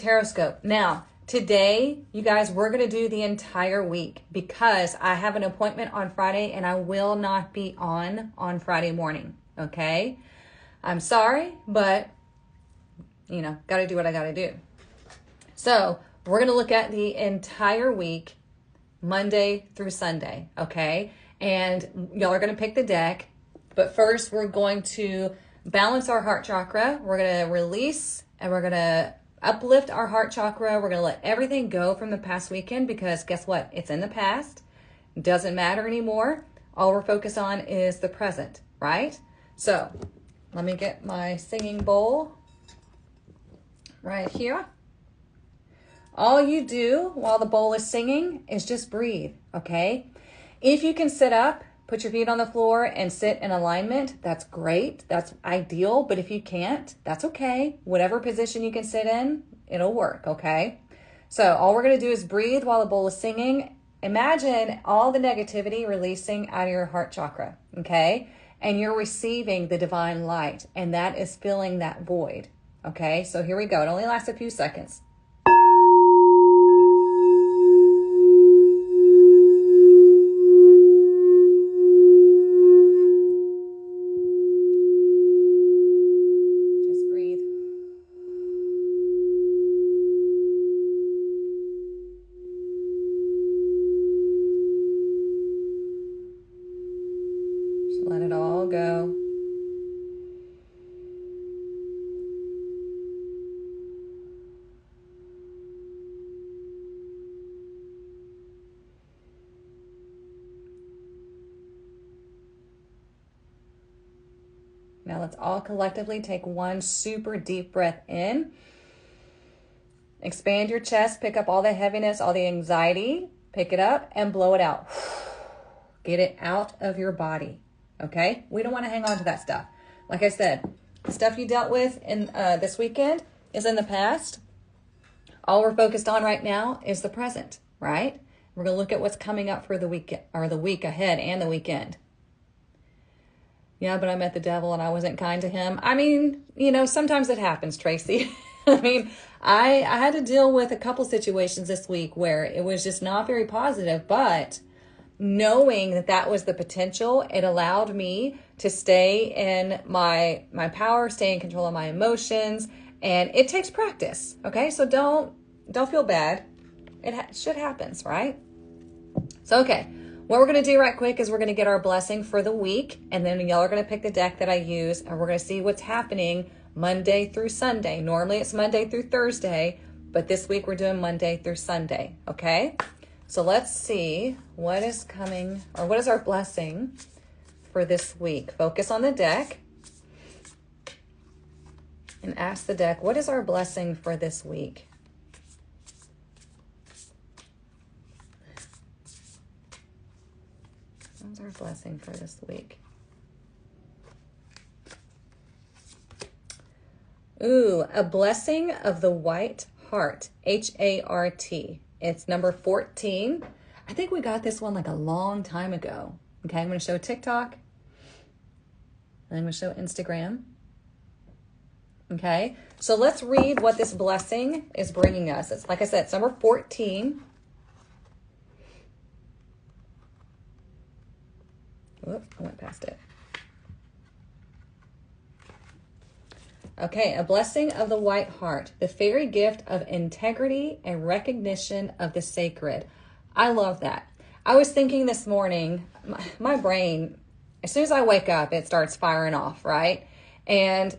Tarotscope. Now, today, you guys, we're going to do the entire week because I have an appointment on Friday and I will not be on Friday morning, okay? I'm sorry, but, got to do what I got to do. So, we're going to look at the entire week, Monday through Sunday, okay? And y'all are going to pick the deck, but first we're going to balance our heart chakra. We're going to release and we're going to uplift our heart chakra. We're going to let everything go from the past weekend because guess what? It's in the past. It doesn't matter anymore. All we're focused on is the present, right? So let me get my singing bowl right here. All you do while the bowl is singing is just breathe, okay? If you can sit up, put your feet on the floor and sit in alignment, that's great. That's ideal. But if you can't, that's okay. Whatever position you can sit in, it'll work, okay? So all we're going to do is breathe while the bowl is singing. Imagine all the negativity releasing out of your heart chakra, okay? And you're receiving the divine light, and that is filling that void, okay? So here we go. It only lasts a few seconds. Let it all go. Now let's all collectively take one super deep breath in. Expand your chest, pick up all the heaviness, all the anxiety, pick it up and blow it out. Get it out of your body. Okay? We don't want to hang on to that stuff. Like I said, the stuff you dealt with in this weekend is in the past. All we're focused on right now is the present, right? We're going to look at what's coming up for the week or the week ahead and the weekend. Yeah, but I met the devil and I wasn't kind to him. I mean, sometimes it happens, Tracy. I had to deal with a couple situations this week where it was just not very positive, but knowing that was the potential, it allowed me to stay in my power, stay in control of my emotions, and it takes practice, okay? So don't feel bad. Shit happens, right? So, okay, what we're going to do right quick is we're going to get our blessing for the week, and then y'all are going to pick the deck that I use, and we're going to see what's happening Monday through Sunday. Normally it's Monday through Thursday, but this week we're doing Monday through Sunday, okay? So let's see what is coming, or what is our blessing for this week. Focus on the deck and ask the deck, what is our blessing for this week? What is our blessing for this week? Ooh, a blessing of the white heart, H-A-R-T. It's number 14. I think we got this one like a long time ago. Okay, I'm going to show TikTok. And I'm going to show Instagram. Okay, so let's read what this blessing is bringing us. It's, like I said, it's number 14. Whoop, I went past it. Okay, a blessing of the white heart, the fairy gift of integrity and recognition of the sacred. I love that. I was thinking this morning, my brain, as soon as I wake up, it starts firing off, right? And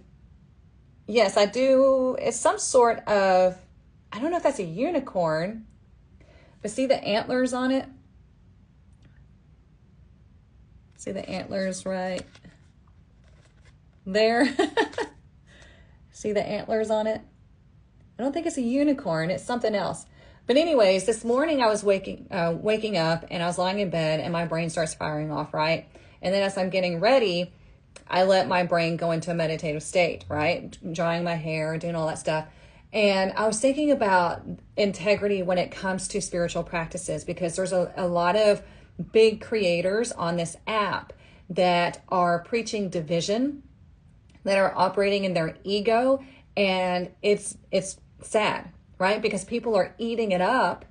yes, I do. It's some sort of, I don't know if that's a unicorn, but see the antlers on it? See the antlers right there? See the antlers on it? I don't think it's a unicorn. It's something else. But anyways, this morning I was waking up and I was lying in bed and my brain starts firing off, right? And then as I'm getting ready, I let my brain go into a meditative state, right? Drying my hair, doing all that stuff. And I was thinking about integrity when it comes to spiritual practices because there's a lot of big creators on this app that are preaching division, that are operating in their ego, and it's sad, right? Because people are eating it up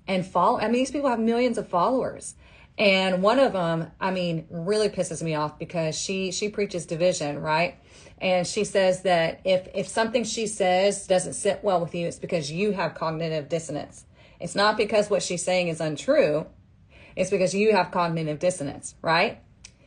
and follow. I mean, these people have millions of followers. And one of them, I mean, really pisses me off because she preaches division, right? And she says that if something she says doesn't sit well with you, it's because you have cognitive dissonance. It's not because what she's saying is untrue. It's because you have cognitive dissonance, right?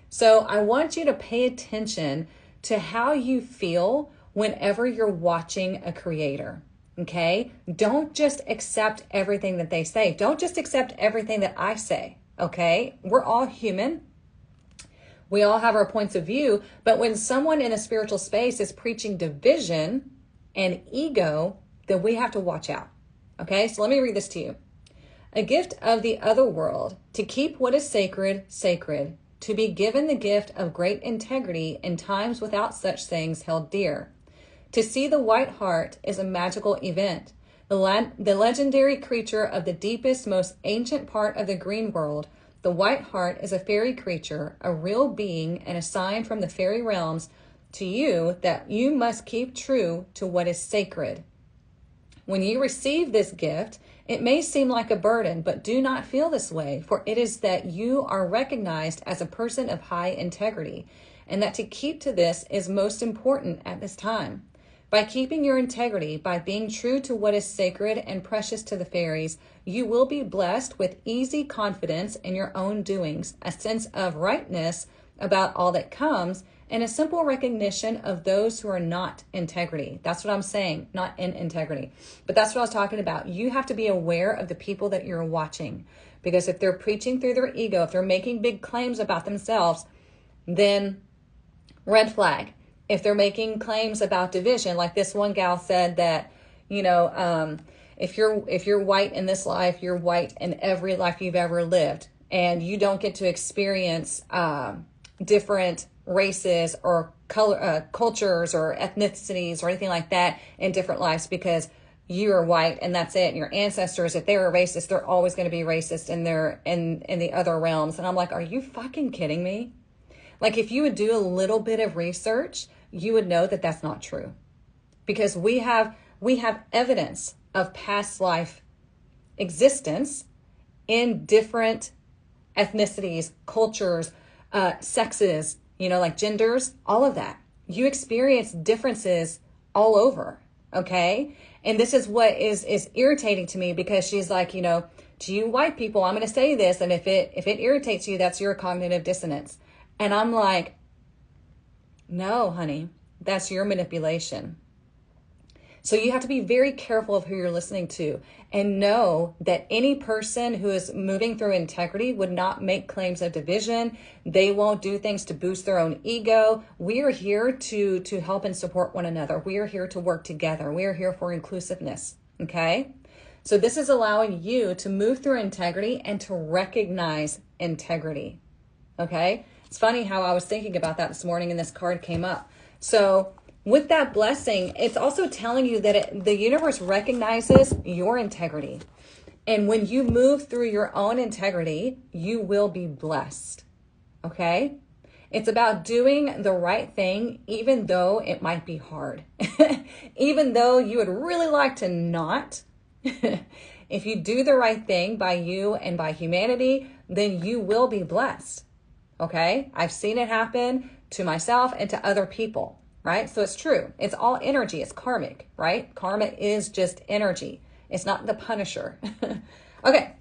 So I want you to pay attention to how you feel whenever you're watching a creator, okay? Don't just accept everything that they say. Don't just accept everything that I say, okay? We're all human. We all have our points of view, but when someone in a spiritual space is preaching division and ego, then we have to watch out, okay? So let me read this to you. A gift of the other world, to keep what is sacred, sacred, to be given the gift of great integrity in times without such things held dear. To see the white hart is a magical event. The legendary creature of the deepest, most ancient part of the green world, the white hart is a fairy creature, a real being, and a sign from the fairy realms to you that you must keep true to what is sacred. When you receive this gift, it may seem like a burden, but do not feel this way, for it is that you are recognized as a person of high integrity, and that to keep to this is most important at this time. By keeping your integrity, by being true to what is sacred and precious to the fairies, you will be blessed with easy confidence in your own doings, a sense of rightness about all that comes, and a simple recognition of those who are not integrity. That's what I'm saying, not in integrity. But that's what I was talking about. You have to be aware of the people that you're watching. Because if they're preaching through their ego, if they're making big claims about themselves, then red flag. If they're making claims about division, like this one gal said that, if you're white in this life, you're white in every life you've ever lived. And you don't get to experience different races or cultures or ethnicities or anything like that in different lives because you are white and that's it. And your ancestors, if they were racist, they're always going to be racist in the other realms. And I'm like, are you fucking kidding me? Like, if you would do a little bit of research, you would know that that's not true, because we have evidence of past life existence in different ethnicities, cultures, sexes, like genders, all of that. You experience differences all over, okay? And this is what is irritating to me, because she's like, to you white people, I'm going to say this, and if it irritates you, that's your cognitive dissonance. And I'm like, no, honey, that's your manipulation. So you have to be very careful of who you're listening to, and know that any person who is moving through integrity would not make claims of division. They won't do things to boost their own ego. We are here to help and support one another. We are here to work together. We are here for inclusiveness, okay? So this is allowing you to move through integrity and to recognize integrity, okay? It's funny how I was thinking about that this morning and this card came up. So with that blessing, it's also telling you that the universe recognizes your integrity. And when you move through your own integrity, you will be blessed. Okay? It's about doing the right thing, even though it might be hard. Even though you would really like to not. If you do the right thing by you and by humanity, then you will be blessed. Okay? I've seen it happen to myself and to other people. Right? So it's true. It's all energy. It's karmic, right? Karma is just energy. It's not the Punisher. Okay.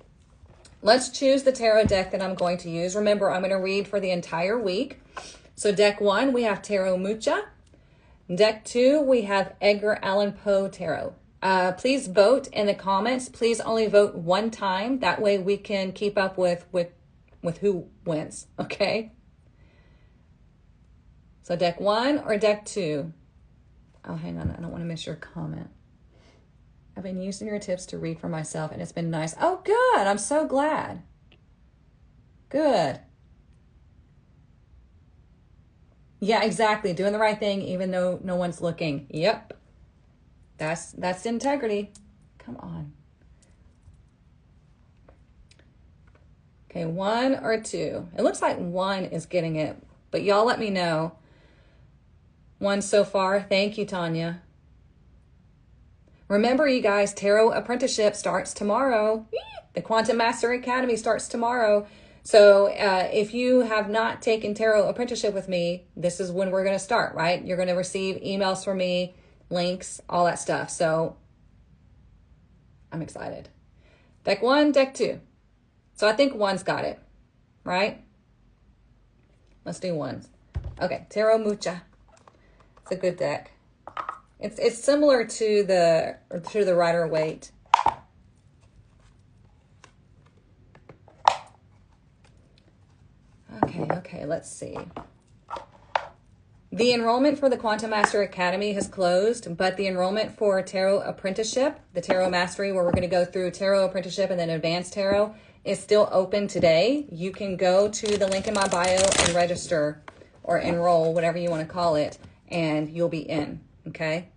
Let's choose the tarot deck that I'm going to use. Remember, I'm going to read for the entire week. So deck 1, we have Tarot Mucha. Deck 2, we have Edgar Allan Poe Tarot. Please vote in the comments. Please only vote one time. That way we can keep up with who wins. Okay? So deck 1 or deck 2? Oh, hang on. I don't want to miss your comment. I've been using your tips to read for myself, and it's been nice. Oh, good. I'm so glad. Good. Yeah, exactly. Doing the right thing, even though no one's looking. Yep. That's integrity. Come on. Okay, 1 or 2. It looks like 1 is getting it, but y'all let me know. 1 so far. Thank you, Tanya. Remember, you guys, Tarot Apprenticeship starts tomorrow. The Quantum Mastery Academy starts tomorrow. So if you have not taken Tarot Apprenticeship with me, this is when we're going to start, right? You're going to receive emails from me, links, all that stuff. So I'm excited. Deck 1, deck 2. So I think 1's got it, right? Let's do 1s. Okay, Tarot Mucha. It's a good deck. It's similar to the Rider-Waite. Okay, let's see. The enrollment for the Quantum Master Academy has closed, but the enrollment for Tarot Apprenticeship, the Tarot Mastery, where we're going to go through Tarot Apprenticeship and then Advanced Tarot, is still open today. You can go to the link in my bio and register or enroll, whatever you want to call it, and you'll be in, okay?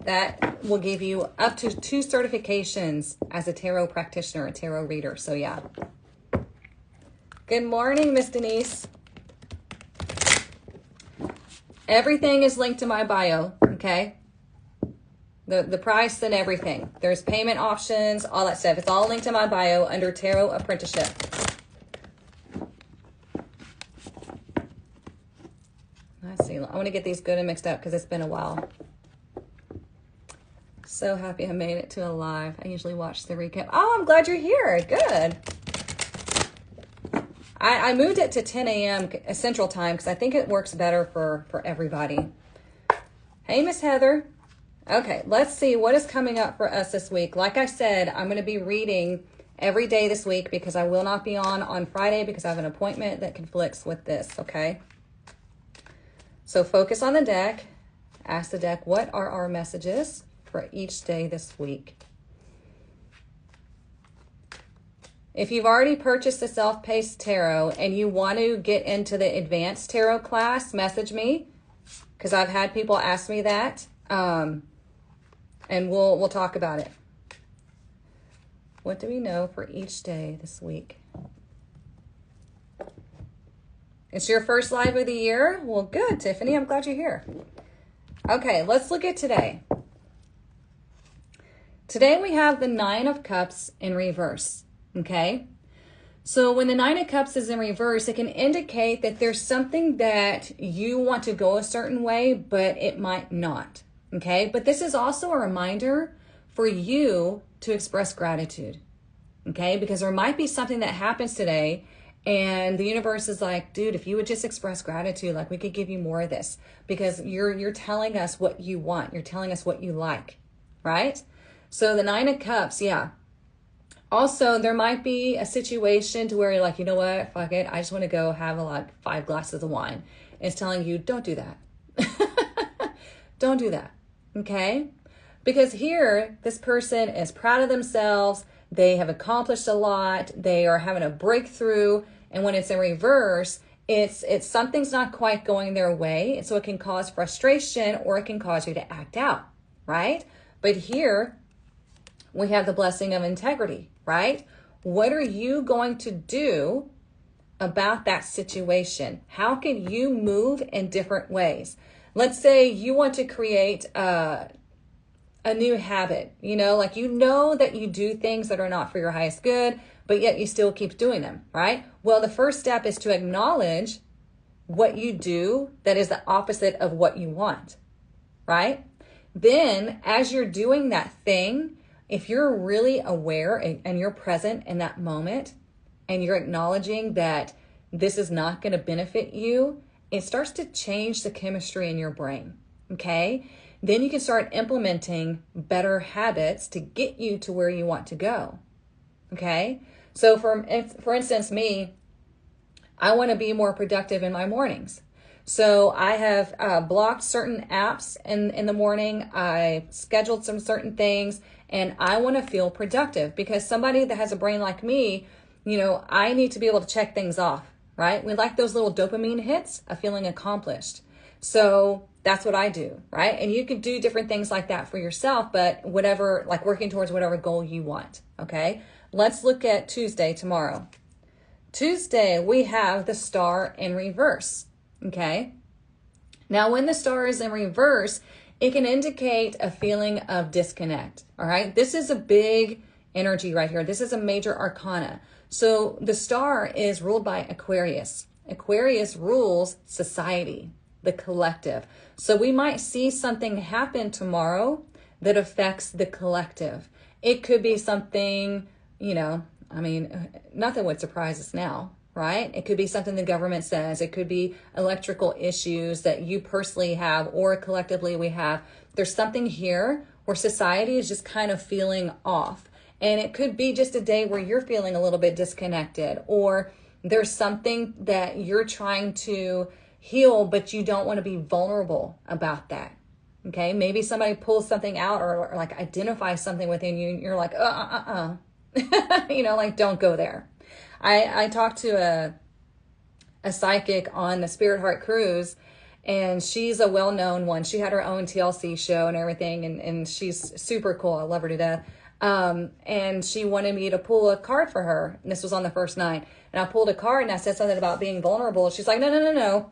That will give you up to 2 certifications as a tarot practitioner, a tarot reader. So yeah. Good morning, Miss Denise. Everything is linked to my bio, okay? The price and everything. There's payment options, all that stuff. It's all linked to my bio under Tarot Apprenticeship. Let's see. I want to get these good and mixed up because it's been a while. So happy I made it to a live. I usually watch the recap. Oh, I'm glad you're here. Good. I moved it to 10 a.m. Central Time because I think it works better for everybody. Hey, Miss Heather. Okay, let's see what is coming up for us this week. Like I said, I'm going to be reading every day this week because I will not be on Friday because I have an appointment that conflicts with this, okay? So focus on the deck. Ask the deck, what are our messages for each day this week? If you've already purchased the self-paced tarot and you want to get into the advanced tarot class, message me because I've had people ask me that, and we'll talk about it. What do we know for each day this week? It's your first live of the year? Well, good, Tiffany. I'm glad you're here. Okay, let's look at today. Today we have the 9 of Cups in reverse. Okay, so when the 9 of Cups is in reverse, it can indicate that there's something that you want to go a certain way, but it might not. Okay, but this is also a reminder for you to express gratitude. Okay, because there might be something that happens today and the universe is like, dude, if you would just express gratitude, like we could give you more of this because you're telling us what you want. You're telling us what you like, right? So the 9 of Cups, yeah. Also, there might be a situation to where you're like, you know what, fuck it. I just want to go have 5 glasses of wine. It's telling you, don't do that. Don't do that. Okay? Because here, this person is proud of themselves. They have accomplished a lot. They are having a breakthrough. And when it's in reverse, it's something's not quite going their way. So it can cause frustration or it can cause you to act out, right? But here, we have the blessing of integrity, right? What are you going to do about that situation? How can you move in different ways? Let's say you want to create a new habit, you know that you do things that are not for your highest good, but yet you still keep doing them, right? Well, the first step is to acknowledge what you do that is the opposite of what you want, right? Then as you're doing that thing, if you're really aware and you're present in that moment and you're acknowledging that this is not going to benefit you, it starts to change the chemistry in your brain, okay? Then you can start implementing better habits to get you to where you want to go, okay? So for instance, me, I want to be more productive in my mornings. So I have blocked certain apps in the morning. I scheduled some certain things. And I want to feel productive because somebody that has a brain like me, I need to be able to check things off, right? We like those little dopamine hits of feeling accomplished. So that's what I do, right? And you can do different things like that for yourself, but whatever, like working towards whatever goal you want, okay? Let's look at Tuesday tomorrow. Tuesday, we have the Star in reverse, okay? Now, when the star is in reverse, it can indicate a feeling of disconnect. All right. This is a big energy right here. This is a major arcana. So the star is ruled by Aquarius. Aquarius rules society, the collective. So we might see something happen tomorrow that affects the collective. It could be something, nothing would surprise us now, right? It could be something the government says. It could be electrical issues that you personally have or collectively we have. There's something here where society is just kind of feeling off. And it could be just a day where you're feeling a little bit disconnected, or there's something that you're trying to heal, but you don't want to be vulnerable about that. Okay. Maybe somebody pulls something out or like identifies something within you and you're like, don't go there. I talked to a psychic on the Spirit Heart Cruise, and she's a well-known one. She had her own TLC show and everything, and she's super cool. I love her to death. And she wanted me to pull a card for her. And this was on the first night. And I pulled a card and I said something about being vulnerable. She's like, no.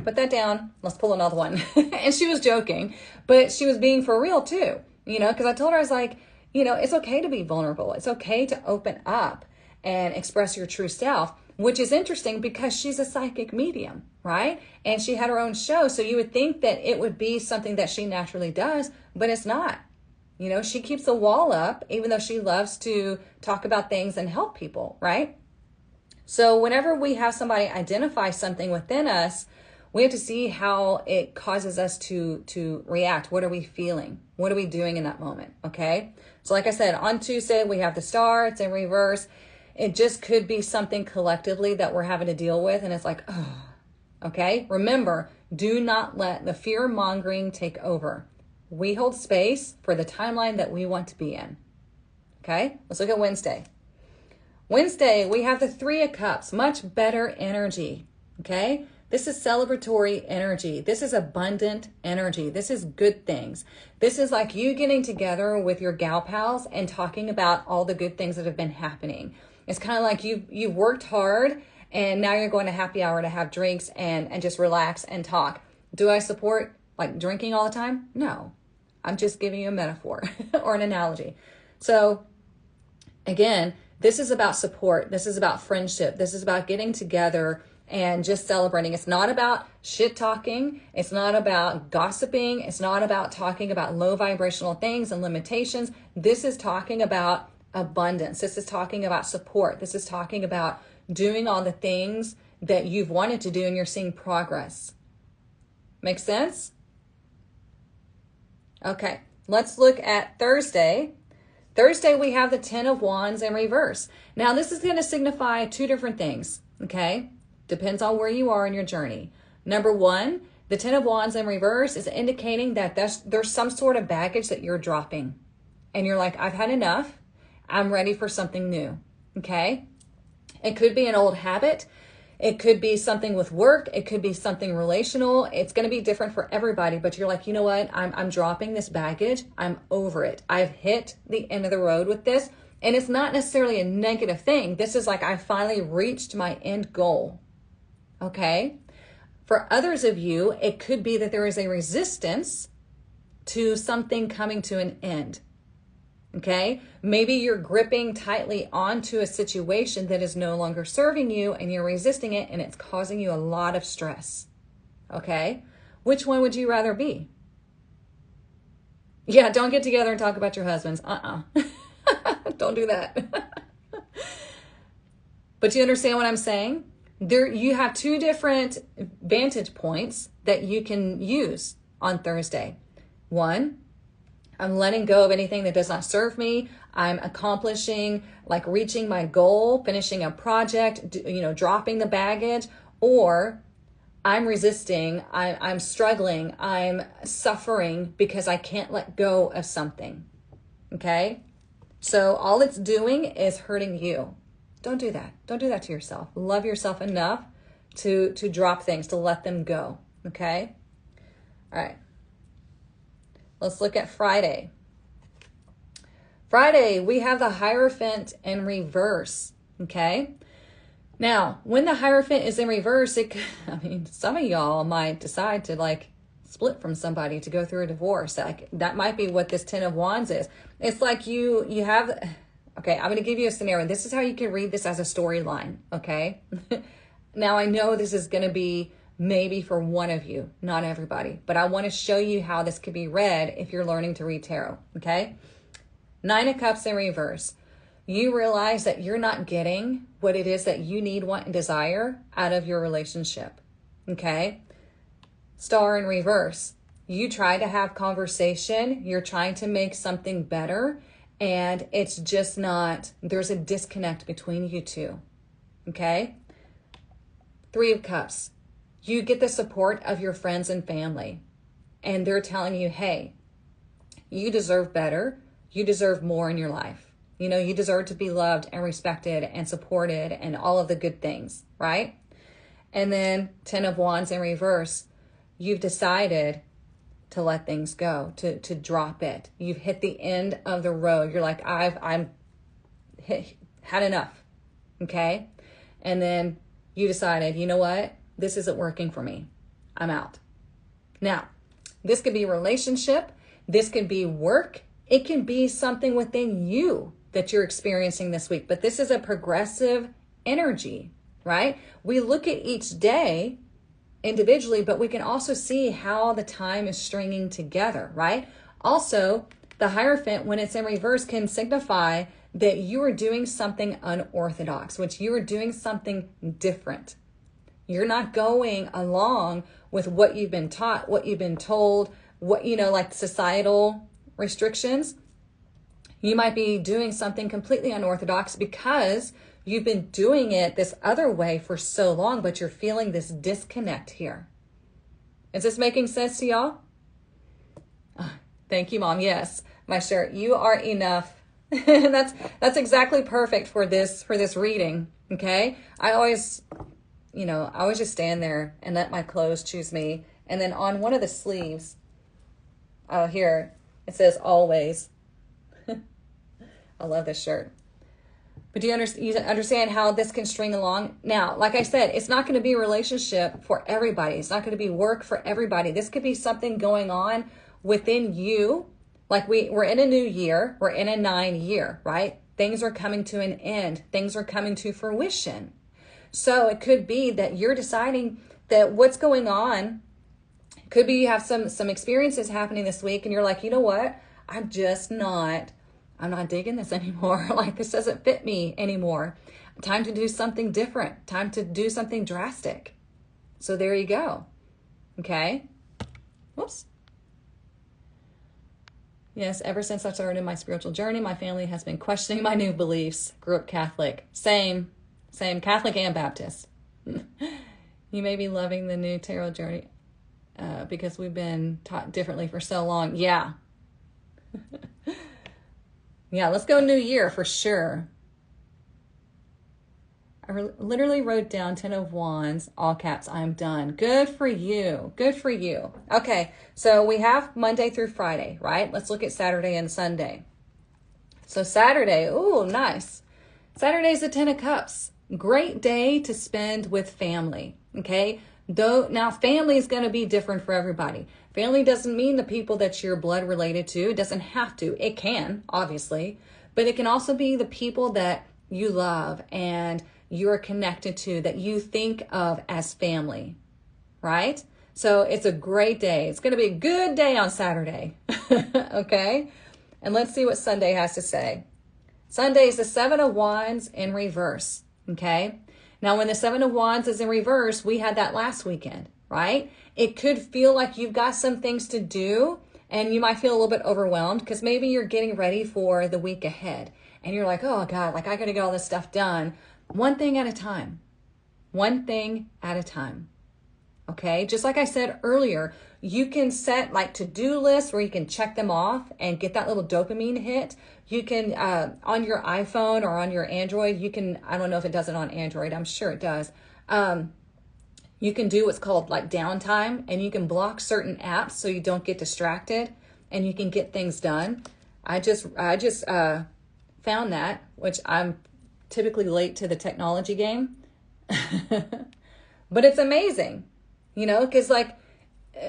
Put that down. Let's pull another one. And she was joking, but she was being for real too, because I told her, I was like, it's okay to be vulnerable. It's okay to open up and express your true self, which is interesting because she's a psychic medium, right? And she had her own show. So you would think that it would be something that she naturally does, but it's not. She keeps the wall up, even though she loves to talk about things and help people, right? So whenever we have somebody identify something within us, we have to see how it causes us to react. What are we feeling? What are we doing in that moment? Okay. So like I said, on Tuesday, we have the star, it's in reverse. It just could be something collectively that we're having to deal with. And it's like, oh, okay. Remember, do not let the fear mongering take over. We hold space for the timeline that we want to be in. Okay. Let's look at Wednesday. Wednesday, we have the Three of Cups, much better energy. Okay. This is celebratory energy. This is abundant energy. This is good things. This is like you getting together with your gal pals and talking about all the good things that have been happening. It's kind of like you've worked hard and now you're going to happy hour to have drinks and just relax and talk. Do I support like drinking all the time? No, I'm just giving you a metaphor or an analogy. So again, this is about support. This is about friendship. This is about getting together and just celebrating. It's not about shit talking. It's not about gossiping. It's not about talking about low vibrational things and limitations. This is talking about abundance. This is talking about support. This is talking about doing all the things that you've wanted to do and you're seeing progress. Make sense? Okay, let's look at Thursday. Thursday, we have the Ten of Wands in reverse. Now, this is going to signify two different things, okay? Depends on where you are in your journey. Number one, the Ten of Wands in reverse is indicating that there's some sort of baggage that you're dropping. And you're like, I've had enough. I'm ready for something new, okay? It could be an old habit. It could be something with work. It could be something relational. It's going to be different for everybody, but you're like, you know what? I'm dropping this baggage. I'm over it. I've hit the end of the road with this. And it's not necessarily a negative thing. This is like, I finally reached my end goal. Okay. For others of you, it could be that there is a resistance to something coming to an end. Okay. Maybe you're gripping tightly onto a situation that is no longer serving you and you're resisting it and it's causing you a lot of stress. Okay. Which one would you rather be? Yeah. Don't get together and talk about your husbands. Don't do that. But you understand what I'm saying? There, you have two different vantage points that you can use on Thursday. One, I'm letting go of anything that does not serve me. I'm accomplishing, like reaching my goal, finishing a project, dropping the baggage, or I'm resisting, I'm struggling, I'm suffering because I can't let go of something. Okay? So all it's doing is hurting you. Don't do that. Don't do that to yourself. Love yourself enough to drop things, to let them go. Okay? All right. Let's look at Friday. Friday, we have the Hierophant in reverse. Okay? Now, when the Hierophant is in reverse, some of y'all might decide to split from somebody, to go through a divorce. Like, that might be what this 10 of Wands is. It's like you have, okay, I'm going to give you a scenario. This is how you can read this as a storyline, okay? Now, I know this is going to be maybe for one of you, not everybody, but I want to show you how this could be read if you're learning to read tarot, okay? 9 of Cups in reverse. You realize that you're not getting what it is that you need, want, and desire out of your relationship, okay? Star in reverse. You try to have conversation. You're trying to make something better, and it's just not, there's a disconnect between you two, okay? 3 of Cups. You get the support of your friends and family, and they're telling you, hey, you deserve better. You deserve more in your life. You know, you deserve to be loved and respected and supported and all of the good things, right? And then 10 of Wands in reverse. You've decided to let things go, to drop it. You've hit the end of the road. You're like, I'm had enough, okay? And then you decided, you know what? This isn't working for me. I'm out. Now, this could be relationship. This could be work. It can be something within you that you're experiencing this week. But this is a progressive energy, right? We look at each day individually, but we can also see how the time is stringing together, right? Also, the Hierophant, when it's in reverse, can signify that you are doing something unorthodox, which you are doing something different. You're not going along with what you've been taught, what you've been told, what, you know, like societal restrictions. You might be doing something completely unorthodox because you've been doing it this other way for so long, but you're feeling this disconnect here. Is this making sense to y'all? Oh, thank you, Mom. Yes, my shirt. You are enough. That's exactly perfect for this reading. Okay. I always just stand there and let my clothes choose me. And then on one of the sleeves, here, it says always. I love this shirt. But do you understand how this can string along? Now, like I said, it's not going to be a relationship for everybody. It's not going to be work for everybody. This could be something going on within you. Like we're in a new year. We're in a 9 year, right? Things are coming to an end. Things are coming to fruition. So it could be that you're deciding that what's going on, could be you have some experiences happening this week and you're like, you know what? I'm not digging this anymore. Like, this doesn't fit me anymore. Time to do something different. Time to do something drastic. So there you go. Okay. Whoops. Yes, ever since I started my spiritual journey, my family has been questioning my new beliefs. Grew up Catholic. Same Catholic and Baptist. You may be loving the new tarot journey because we've been taught differently for so long. Yeah. Yeah, let's go new year for sure. I literally wrote down 10 of Wands, all caps, I'm done. Good for you. Good for you. Okay, so we have Monday through Friday, right? Let's look at Saturday and Sunday. So Saturday, ooh, nice. Saturday's the 10 of Cups. Great day to spend with family, okay? Though now family is going to be different for everybody. Family doesn't mean the people that you're blood related to. It doesn't have to. It can, obviously, but it can also be the people that you love and you're connected to, that you think of as family, right? So it's a great day. It's going to be a good day on Saturday, okay? And let's see what Sunday has to say. Sunday is the 7 of Wands in reverse, okay? Now, when the 7 of Wands is in reverse, we had that last weekend, right? It could feel like you've got some things to do and you might feel a little bit overwhelmed because maybe you're getting ready for the week ahead and you're like, oh God, like I got to get all this stuff done. One thing at a time. One thing at a time. Okay? Just like I said earlier, you can set like to-do lists where you can check them off and get that little dopamine hit. You can, on your iPhone or on your Android, you can, I don't know if it does it on Android. I'm sure it does. You can do what's called like downtime, and you can block certain apps so you don't get distracted and you can get things done. I just found that, which I'm typically late to the technology game, but it's amazing, you know, because like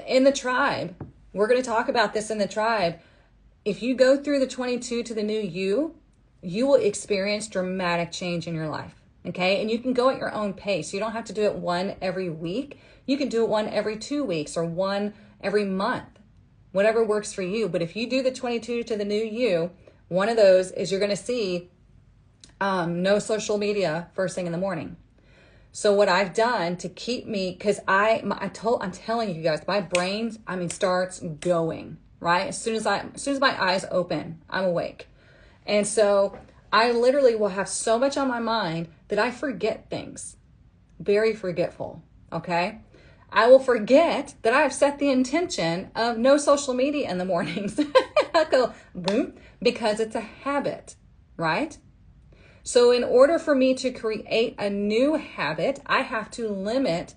in the tribe, we're going to talk about this in the tribe. If you go through the 22 to the new you will experience dramatic change in your life. Okay. And you can go at your own pace. You don't have to do it one every week. You can do it one every 2 weeks or one every month, whatever works for you. But if you do the 22 to the new you, one of those is you're going to see no social media first thing in the morning. So what I've done to keep me, because I'm telling you guys, my brain, starts going, right? As soon as my eyes open, I'm awake. And so I literally will have so much on my mind that I forget things. Very forgetful, okay? I will forget that I've set the intention of no social media in the mornings. I go, boom, because it's a habit, right? So in order for me to create a new habit, I have to limit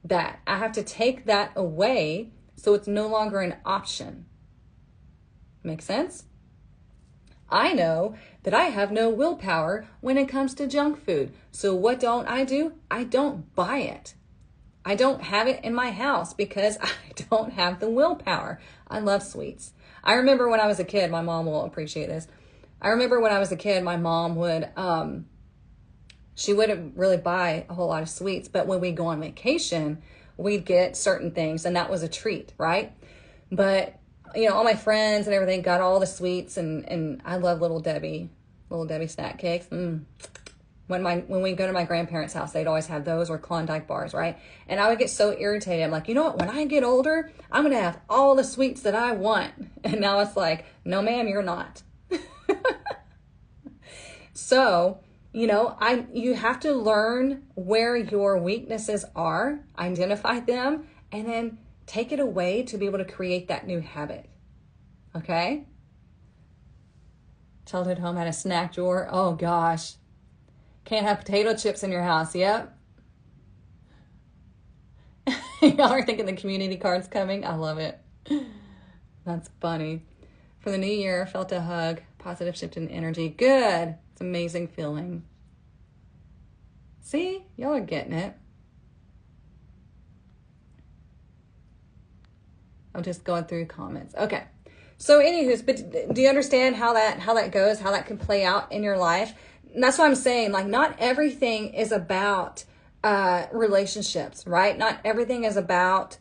that. I have to take that away so it's no longer an option. Make sense? I know that I have no willpower when it comes to junk food. So what don't I do? I don't buy it. I don't have it in my house because I don't have the willpower. I love sweets. I remember when I was a kid, my mom will appreciate this. I remember when I was a kid, my mom would, she wouldn't really buy a whole lot of sweets, but when we go on vacation, we'd get certain things and that was a treat, right? But all my friends and everything got all the sweets and I love Little Debbie snack cakes. When we go to my grandparents' house, they'd always have those or Klondike bars, right? And I would get so irritated. I'm like, you know what? When I get older, I'm going to have all the sweets that I want. And now it's like, no, ma'am, you're not. So, you have to learn where your weaknesses are, identify them, and then take it away to be able to create that new habit. Okay? Childhood home had a snack drawer. Oh gosh. Can't have potato chips in your house. Yep. Y'all are thinking the community card's coming. I love it. That's funny. For the new year, felt a hug, positive shift in energy. Good. It's an amazing feeling. See? Y'all are getting it. I'm just going through comments. Okay. So anywho, but do you understand how that goes, how that can play out in your life? And that's what I'm saying. Like, not everything is about relationships, right? Not everything is about,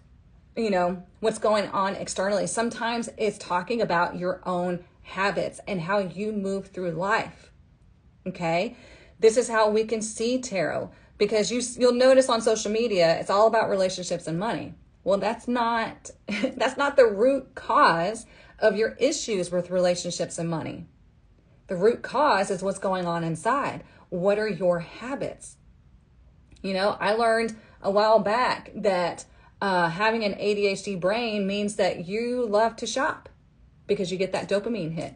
what's going on externally. Sometimes it's talking about your own habits and how you move through life. Okay? This is how we can see tarot, because you'll notice on social media, it's all about relationships and money. Well, that's not the root cause of your issues with relationships and money. The root cause is what's going on inside. What are your habits? I learned a while back that having an ADHD brain means that you love to shop because you get that dopamine hit,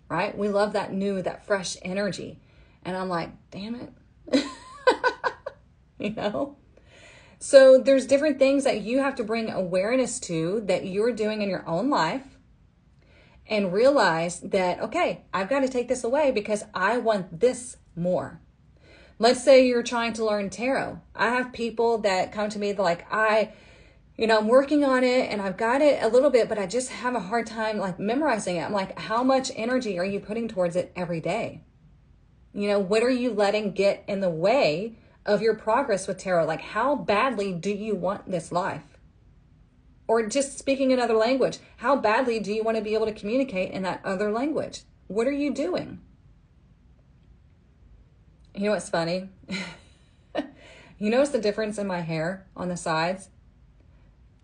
right? We love that fresh energy. And I'm like, damn it. So there's different things that you have to bring awareness to that you're doing in your own life and realize that, okay, I've got to take this away because I want this more. Let's say you're trying to learn tarot. I have people that come to me, they're like, I'm working on it and I've got it a little bit, but I just have a hard time like memorizing it. I'm like, how much energy are you putting towards it every day? What are you letting get in the way of your progress with tarot? Like, how badly do you want this life? Or just speaking another language, how badly do you want to be able to communicate in that other language? What are you doing? You know what's funny? You notice the difference in my hair on the sides?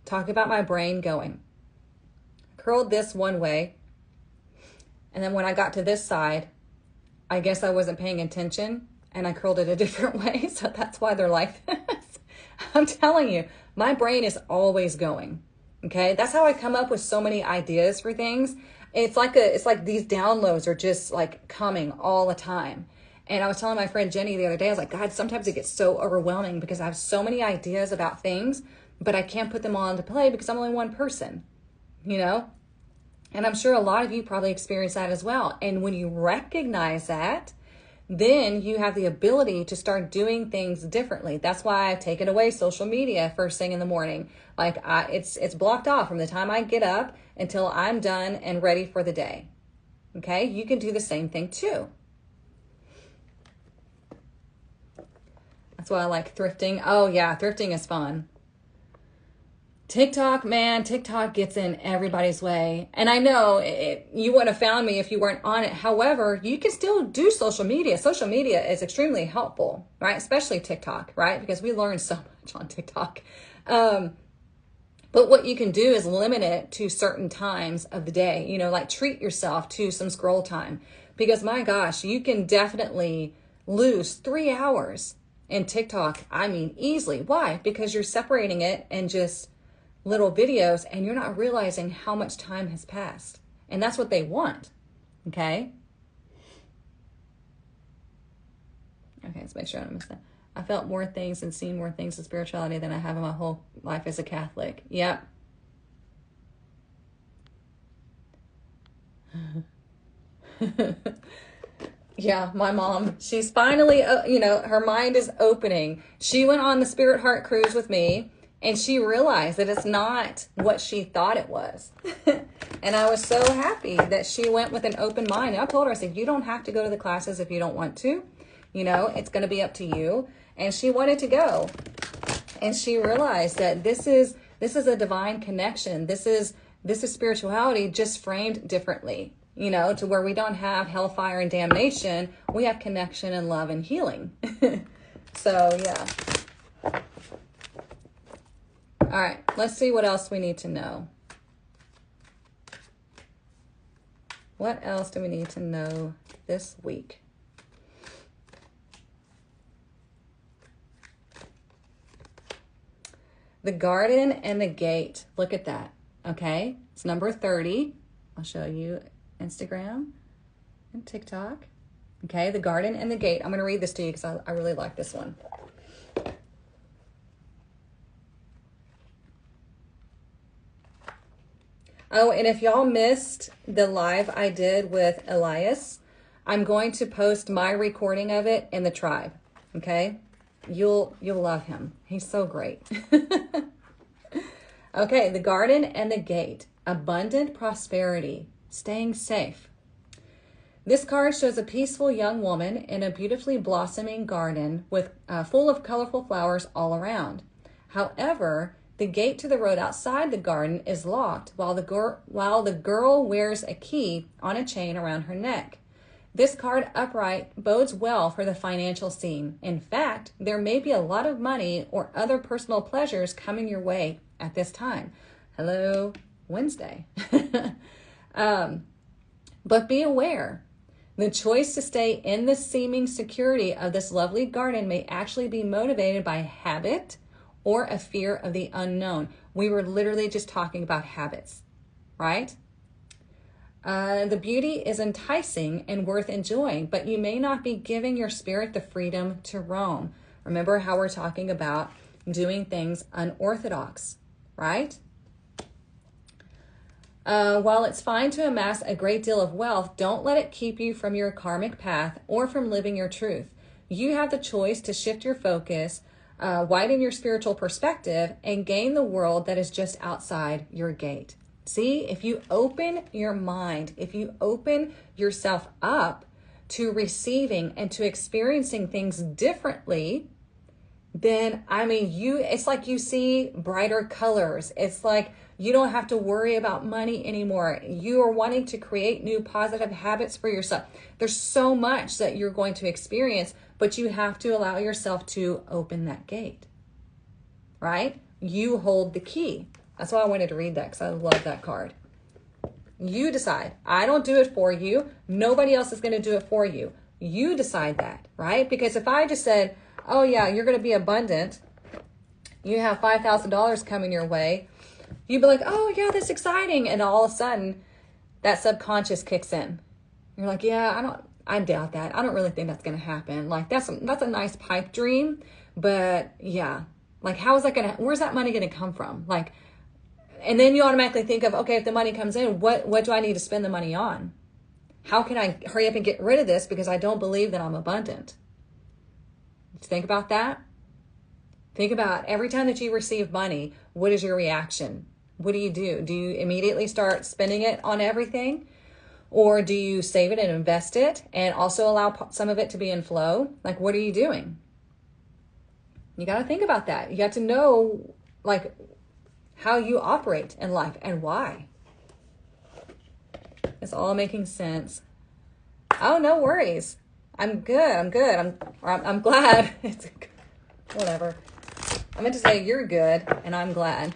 Talk about my brain going. Curled this one way. And then when I got to this side, I guess I wasn't paying attention and I curled it a different way. So that's why they're like this. I'm telling you, my brain is always going. Okay. That's how I come up with so many ideas for things. It's like these downloads are just like coming all the time. And I was telling my friend Jenny the other day, I was like, God, sometimes it gets so overwhelming because I have so many ideas about things, but I can't put them all into play because I'm only one person, And I'm sure a lot of you probably experience that as well. And when you recognize that, then you have the ability to start doing things differently. That's why I've taken away social media first thing in the morning. Like it's blocked off from the time I get up until I'm done and ready for the day. Okay, you can do the same thing too. That's why I like thrifting. Oh yeah, thrifting is fun. TikTok, man, TikTok gets in everybody's way. And I know you wouldn't have found me if you weren't on it. However, you can still do social media. Social media is extremely helpful, right? Especially TikTok, right? Because we learn so much on TikTok. But what you can do is limit it to certain times of the day, you know, like treat yourself to some scroll time. Because my gosh, you can definitely lose 3 hours in TikTok. I mean, easily. Why? Because you're separating it and just little videos and you're not realizing how much time has passed. And that's what they want. Okay? Okay, let's make sure I don't miss that. I felt more things and seen more things in spirituality than I have in my whole life as a Catholic. Yep. Yeah, my mom, she's finally, her mind is opening. She went on the Spirit Heart Cruise with me. And she realized that it's not what she thought it was. And I was so happy that she went with an open mind. And I told her, I said, you don't have to go to the classes if you don't want to. You know, it's going to be up to you. And she wanted to go. And she realized that this is a divine connection. This is spirituality just framed differently, you know, to where we don't have hellfire and damnation. We have connection and love and healing. So, yeah. All right, let's see what else we need to know. What else do we need to know this week? The garden and the gate. Look at that. Okay, it's number 30. I'll show you Instagram and TikTok. Okay, the garden and the gate. I'm going to read this to you because I really like this one. Oh, and if y'all missed the live I did with Elias, I'm going to post my recording of it in the tribe. Okay? You'll love him. He's so great. Okay, the garden and the gate. Abundant prosperity. Staying safe. This card shows a peaceful young woman in a beautifully blossoming garden with full of colorful flowers all around. However, the gate to the road outside the garden is locked while the girl wears a key on a chain around her neck. This card upright bodes well for the financial scene. In fact, there may be a lot of money or other personal pleasures coming your way at this time. Hello, Wednesday. But be aware. The choice to stay in the seeming security of this lovely garden may actually be motivated by habit or a fear of the unknown. We were literally just talking about habits, right? The beauty is enticing and worth enjoying, but you may not be giving your spirit the freedom to roam. Remember how we're talking about doing things unorthodox, right? While it's fine to amass a great deal of wealth, don't let it keep you from your karmic path or from living your truth. You have the choice to shift your focus, widen your spiritual perspective, and gain the world that is just outside your gate. See, if you open your mind, if you open yourself up to receiving and to experiencing things differently, then, it's like you see brighter colors. It's like you don't have to worry about money anymore. You are wanting to create new positive habits for yourself. There's so much that you're going to experience, but you have to allow yourself to open that gate, right? You hold the key. That's why I wanted to read that, because I love that card. You decide. I don't do it for you. Nobody else is going to do it for you. You decide that, right? Because if I just said, oh yeah, you're going to be abundant, you have $5,000 coming your way, you'd be like, oh yeah, that's exciting. And all of a sudden, that subconscious kicks in. You're like, yeah, I doubt that. I don't really think that's going to happen. Like, that's a nice pipe dream, but yeah, like, where's that money going to come from? Like, and then you automatically think of, okay, if the money comes in, what do I need to spend the money on? How can I hurry up and get rid of this because I don't believe that I'm abundant? Think about that. Think about every time that you receive money, what is your reaction? What do? Do you immediately start spending it on everything? Or do you save it and invest it and also allow some of it to be in flow? Like, what are you doing? You got to think about that. You got to know, like, how you operate in life and why. It's all making sense. Oh, no worries. I'm good. I'm glad. It's whatever. I meant to say you're good and I'm glad.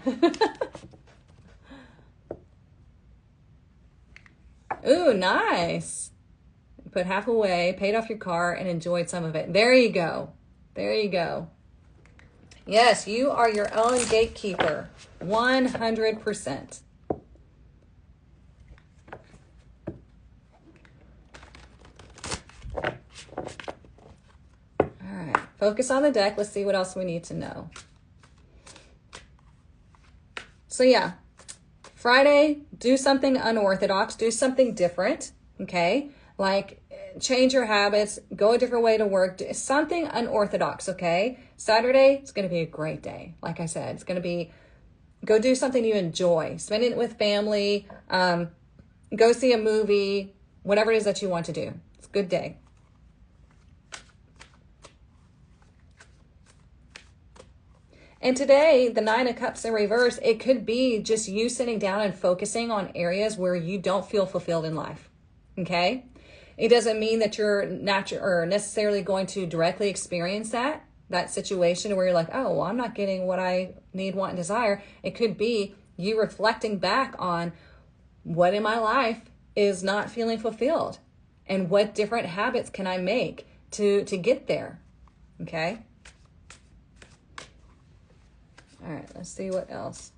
Ooh, nice. Put half away, paid off your car, and enjoyed some of it. There you go. There you go. Yes, you are your own gatekeeper. 100%. All right. Focus on the deck. Let's see what else we need to know. So yeah, Friday, do something unorthodox, do something different, okay? Like change your habits, go a different way to work, do something unorthodox, okay? Saturday, it's going to be a great day. Like I said, it's going to be, go do something you enjoy, spend it with family, go see a movie, whatever it is that you want to do. It's a good day. And today, the 9 of Cups in reverse, it could be just you sitting down and focusing on areas where you don't feel fulfilled in life, okay? It doesn't mean that you're not or necessarily going to directly experience that situation where you're like, oh, well, I'm not getting what I need, want, and desire. It could be you reflecting back on what in my life is not feeling fulfilled and what different habits can I make to get there, okay? All right, let's see what else.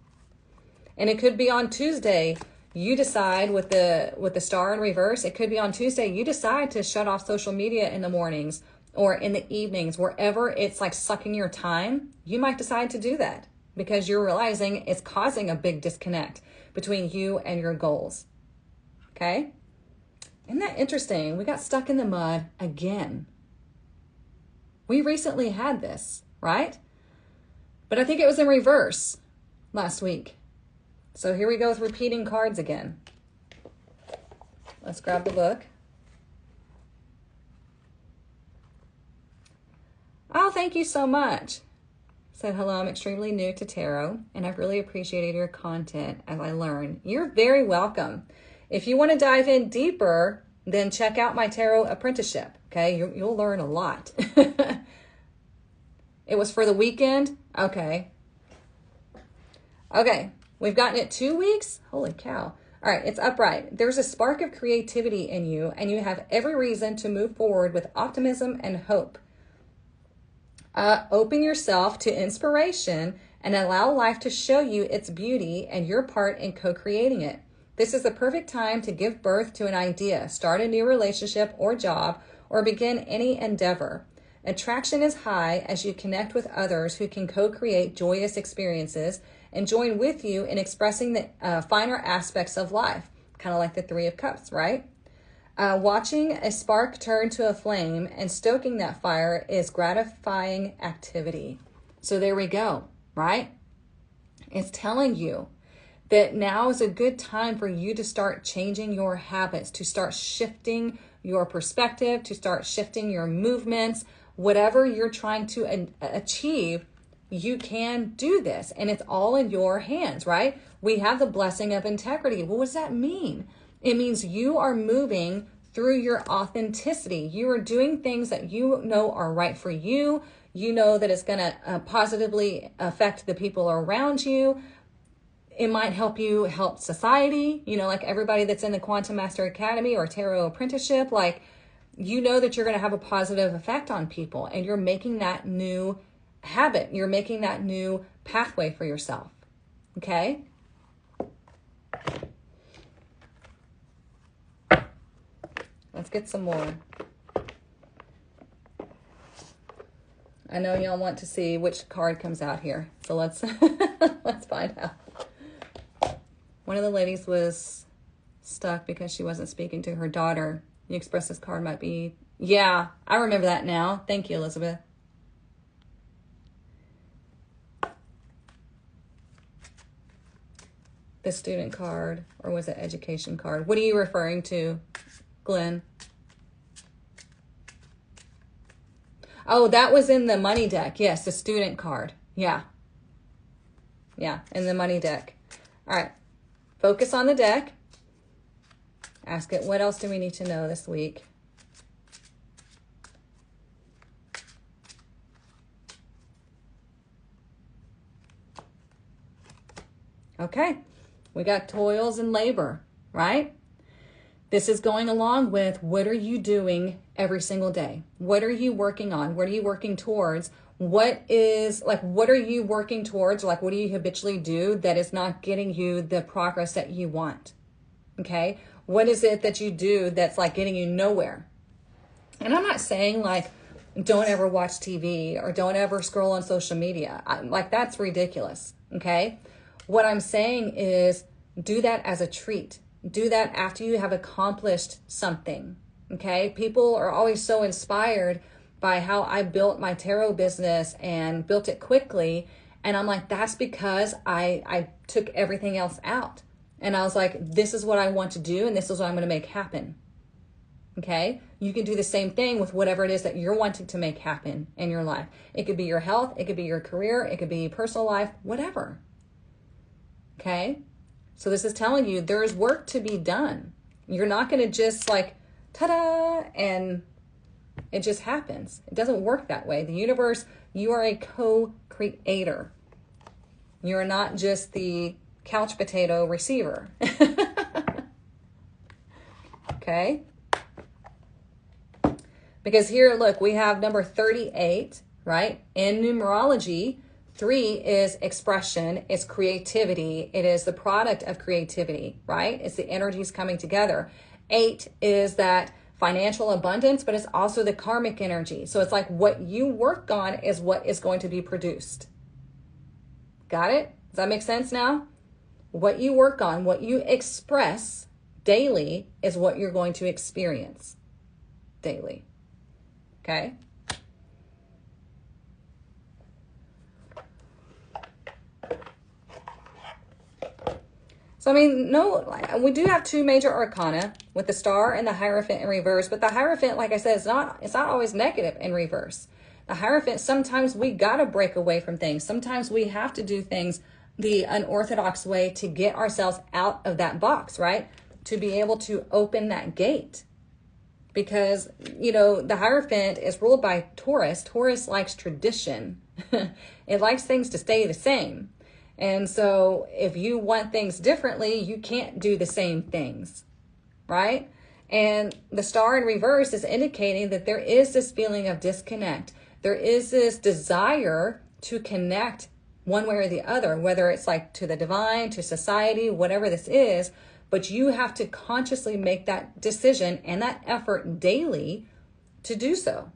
And it could be on Tuesday, you decide with the star in reverse, it could be on Tuesday, you decide to shut off social media in the mornings or in the evenings, wherever it's like sucking your time, you might decide to do that because you're realizing it's causing a big disconnect between you and your goals. Okay? Isn't that interesting? We got stuck in the mud again. We recently had this, right? But I think it was in reverse last week. So here we go with repeating cards again. Let's grab the book. Oh, thank you so much. Said, hello, I'm extremely new to tarot, and I've really appreciated your content as I learn. You're very welcome. If you want to dive in deeper, then check out my tarot apprenticeship, okay? You'll learn a lot. It was for the weekend? Okay. Okay, we've gotten it 2 weeks? Holy cow. All right, it's upright. There's a spark of creativity in you, and you have every reason to move forward with optimism and hope. Open yourself to inspiration and allow life to show you its beauty and your part in co-creating it. This is the perfect time to give birth to an idea, start a new relationship or job, or begin any endeavor. Attraction is high as you connect with others who can co-create joyous experiences and join with you in expressing the finer aspects of life, kind of like the 3 of Cups, right? Watching a spark turn to a flame and stoking that fire is gratifying activity. So there we go, right? It's telling you that now is a good time for you to start changing your habits, to start shifting your perspective, to start shifting your movements. Whatever you're trying to achieve, you can do this, and it's all in your hands, right? We have the blessing of integrity. Well, what does that mean? It means you are moving through your authenticity. You are doing things that you know are right for you. You know that it's going to positively affect the people around you. It might help you help society, you know, like everybody that's in the Quantum Master Academy or Tarot Apprenticeship, like, you know that you're going to have a positive effect on people, and you're making that new habit. You're making that new pathway for yourself. Okay? Let's get some more. I know y'all want to see which card comes out here. So let's let's find out. One of the ladies was stuck because she wasn't speaking to her daughter. The express card might be, yeah, I remember that now. Thank you, Elizabeth. The student card, or was it education card? What are you referring to, Glenn? Oh, that was in the money deck. Yes, the student card. Yeah. Yeah, in the money deck. All right. Focus on the deck. Ask it, what else do we need to know this week? Okay. We got toils and labor, right? This is going along with what are you doing every single day? What are you working on? What are you working towards? What are you working towards? Like, what do you habitually do that is not getting you the progress that you want? Okay. What is it that you do that's like getting you nowhere? And I'm not saying like, don't ever watch TV or don't ever scroll on social media. Like, that's ridiculous. Okay. What I'm saying is do that as a treat. Do that after you have accomplished something. Okay. People are always so inspired by how I built my tarot business and built it quickly. And I'm like, that's because I took everything else out. And I was like, this is what I want to do. And this is what I'm going to make happen. Okay. You can do the same thing with whatever it is that you're wanting to make happen in your life. It could be your health. It could be your career. It could be personal life, whatever. Okay. So this is telling you there's work to be done. You're not going to just like, ta-da, and it just happens. It doesn't work that way. The universe, you are a co-creator. You're not just the couch potato receiver. Okay. Because here, look, we have number 38, right? In numerology, 3 is expression, it's creativity, it is the product of creativity, right? It's the energies coming together. 8 is that financial abundance, but it's also the karmic energy. So it's like what you work on is what is going to be produced. Got it? Does that make sense now? What you work on, what you express daily is what you're going to experience daily. Okay? So, I mean, no, we do have 2 major arcana with the Star and the Hierophant in reverse. But the Hierophant, like I said, it's not always negative in reverse. The Hierophant, sometimes we got to break away from things. Sometimes we have to do things the unorthodox way to get ourselves out of that box, right? To be able to open that gate. Because, the Hierophant is ruled by Taurus. Taurus likes tradition. It likes things to stay the same. And so if you want things differently, you can't do the same things, right? And the Star in reverse is indicating that there is this feeling of disconnect. There is this desire to connect one way or the other, whether it's like to the divine, to society, whatever this is, but you have to consciously make that decision and that effort daily to do so.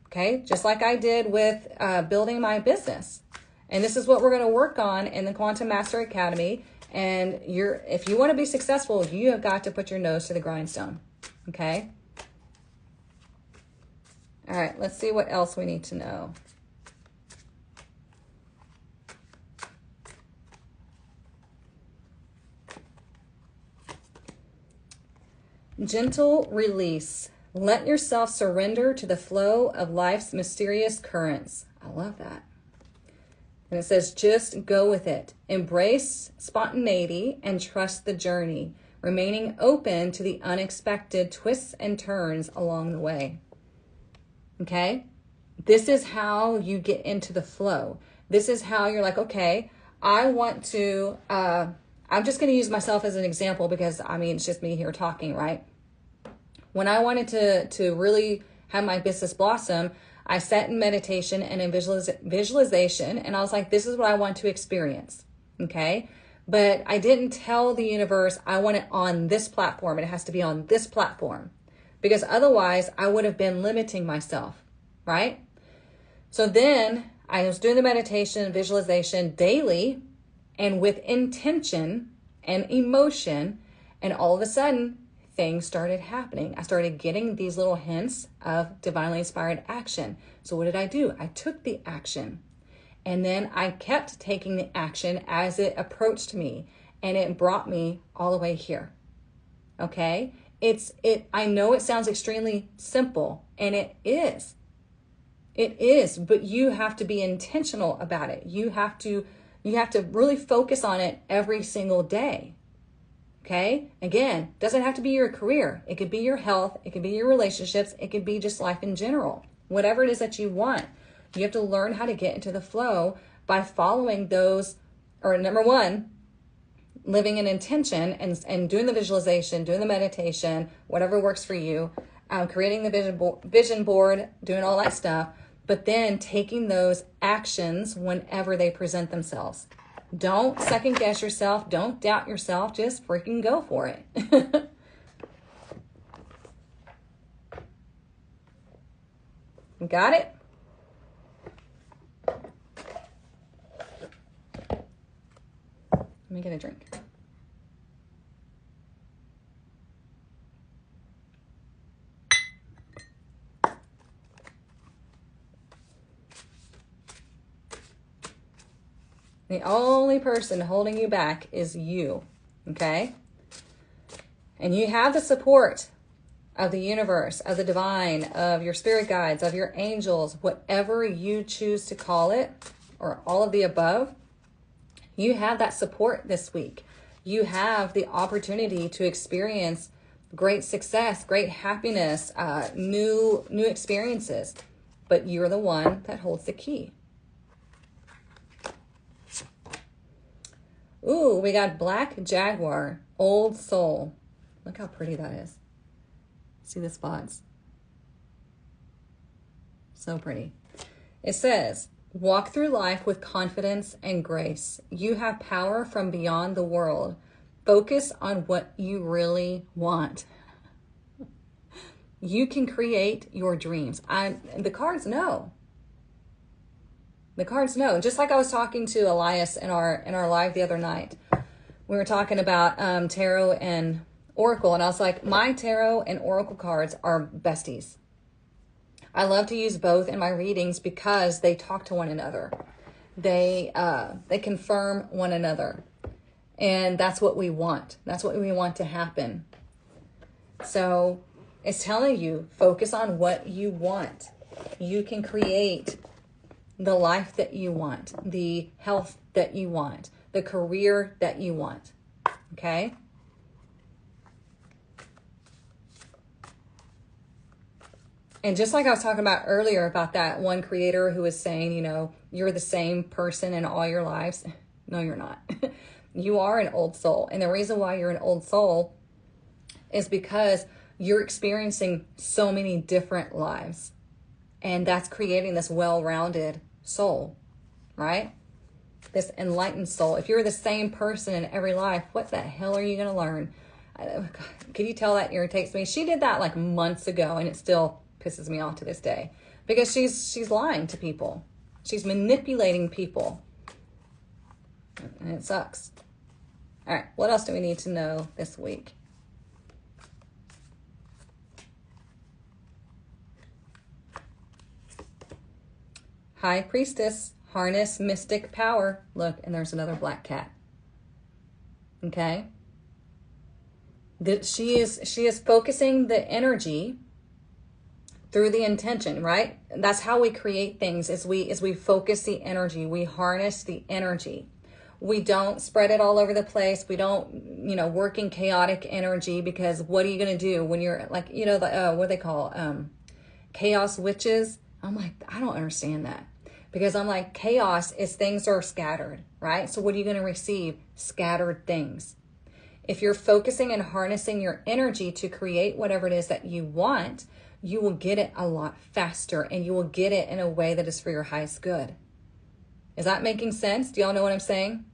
Okay. Just like I did with building my business. And this is what we're going to work on in the Quantum Master Academy. And if you want to be successful, you have got to put your nose to the grindstone. Okay. All right. Let's see what else we need to know. Gentle release. Let yourself surrender to the flow of life's mysterious currents. I love that. And it says, just go with it. Embrace spontaneity and trust the journey, remaining open to the unexpected twists and turns along the way. Okay? This is how you get into the flow. This is how you're like, okay, I want to, I'm just going to use myself as an example because, it's just me here talking, right? When I wanted to really have my business blossom, I sat in meditation and in visualization, and I was like, this is what I want to experience, okay? But I didn't tell the universe, I want it on this platform. It has to be on this platform, because otherwise I would have been limiting myself, right? So then I was doing the meditation and visualization daily and with intention and emotion, And all of a sudden, things started happening. I started getting these little hints of divinely inspired action. So what did I do? I took the action. And then I kept taking the action as it approached me. And it brought me all the way here. Okay? I know it sounds extremely simple, and it is. It is, but you have to be intentional about it. You have to really focus on it every single day. Okay? Again, doesn't have to be your career. It could be your health. It could be your relationships. It could be just life in general. Whatever it is that you want. You have to learn how to get into the flow by following those, or number one, living in intention and doing the visualization, doing the meditation, whatever works for you, creating the vision board, doing all that stuff, but then taking those actions whenever they present themselves. Don't second guess yourself. Don't doubt yourself. Just freaking go for it. Got it? Let me get a drink. The only person holding you back is you, okay? And you have the support of the universe, of the divine, of your spirit guides, of your angels, whatever you choose to call it, or all of the above. You have that support this week. You have the opportunity to experience great success, great happiness, new experiences. But you're the one that holds the key. Ooh, we got Black Jaguar, Old Soul. Look how pretty that is. See the spots? So pretty. It says, walk through life with confidence and grace. You have power from beyond the world. Focus on what you really want. You can create your dreams. The cards know. The cards know. Just like I was talking to Elias in our live the other night. We were talking about tarot and oracle, and I was like, my tarot and oracle cards are besties. I love to use both in my readings because they talk to one another. They confirm one another. And that's what we want. That's what we want to happen. So it's telling you, focus on what you want. You can create the life that you want, the health that you want, the career that you want. Okay? And just like I was talking about earlier about that one creator who was saying, you're the same person in all your lives. No, you're not. You are an old soul. And the reason why you're an old soul is because you're experiencing so many different lives. And that's creating this well-rounded soul, right? This enlightened soul. If you're the same person in every life, what the hell are you going to learn? Can you tell that irritates me? She did that like months ago, and it still pisses me off to this day because she's lying to people. She's manipulating people. And it sucks. All right, what else do we need to know this week? High Priestess, harness mystic power. Look, and there's another black cat. Okay? She is focusing the energy through the intention, right? That's how we create things, is we focus the energy. We harness the energy. We don't spread it all over the place. We don't, work in chaotic energy, because what are you going to do when you're like, what they call chaos witches? I'm like, I don't understand that, because I'm like, chaos is things are scattered, right? So what are you going to receive? Scattered things. If you're focusing and harnessing your energy to create whatever it is that you want, you will get it a lot faster, and you will get it in a way that is for your highest good. Is that making sense? Do y'all know what I'm saying?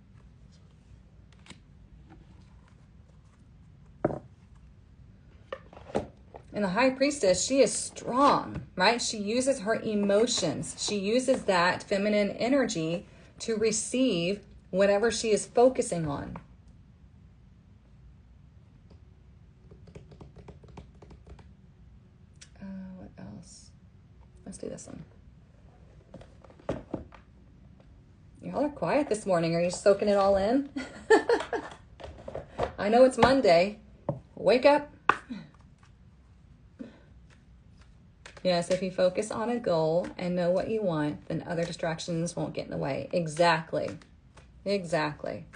And the High Priestess, she is strong, right? She uses her emotions. She uses that feminine energy to receive whatever she is focusing on. else. Let's do this one. Y'all are quiet this morning. Are you soaking it all in? I know it's Monday. Wake up. Yes, if you focus on a goal and know what you want, then other distractions won't get in the way. Exactly. Exactly.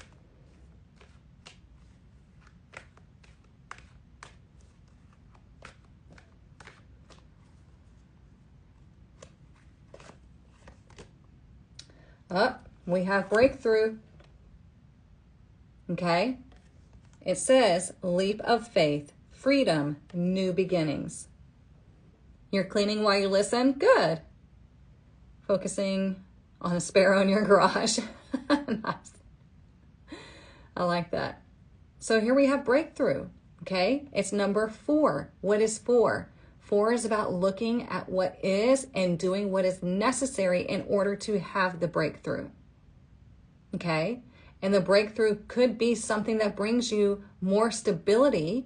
We have breakthrough. Okay? It says leap of faith, freedom, new beginnings. You're cleaning while you listen? Good. Focusing on a sparrow in your garage. Nice. I like that. So here we have breakthrough. Okay? It's number 4. What is 4? 4 is about looking at what is and doing what is necessary in order to have the breakthrough. Okay? And the breakthrough could be something that brings you more stability,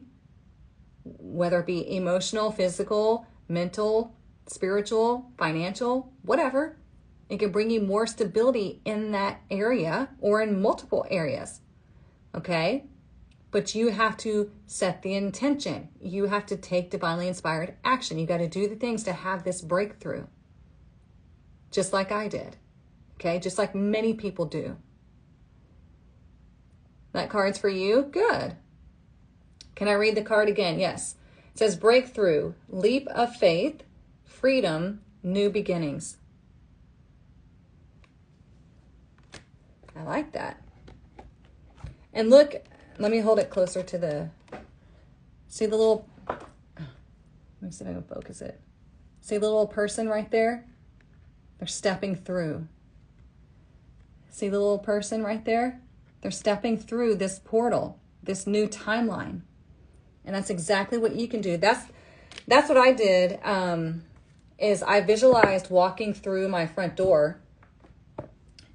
whether it be emotional, physical, mental, spiritual, financial, whatever. It can bring you more stability in that area or in multiple areas. Okay? But you have to set the intention. You have to take divinely inspired action. You got to do the things to have this breakthrough. Just like I did. Okay? Just like many people do. That card's for you? Good. Can I read the card again? Yes. It says breakthrough, leap of faith, freedom, new beginnings. I like that. And look, let me hold it closer to the, see the little, let me see if I can focus it. See the little person right there? They're stepping through. See the little person right there? They're stepping through this portal, this new timeline. And that's exactly what you can do. That's what I did, is I visualized walking through my front door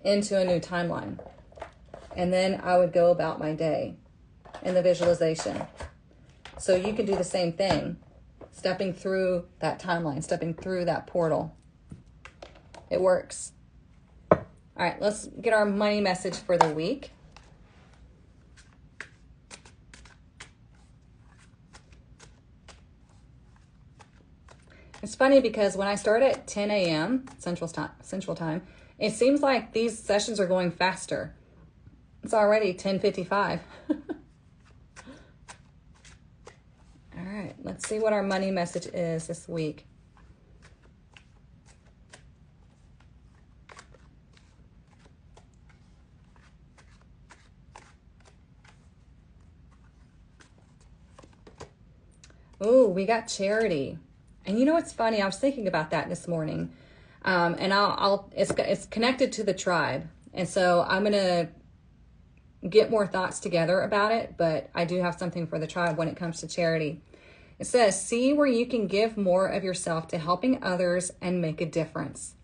into a new timeline. And then I would go about my day in the visualization. So you can do the same thing, stepping through that timeline, stepping through that portal. It works. All right, let's get our money message for the week. It's funny because when I start at 10 a.m. Central Time, it seems like these sessions are going faster. It's already 10:55. All right, let's see what our money message is this week. Oh, we got charity. And you know what's funny? I was thinking about that this morning. And it's connected to the tribe. And so I'm going to get more thoughts together about it, but I do have something for the tribe when it comes to charity. It says, see where you can give more of yourself to helping others and make a difference.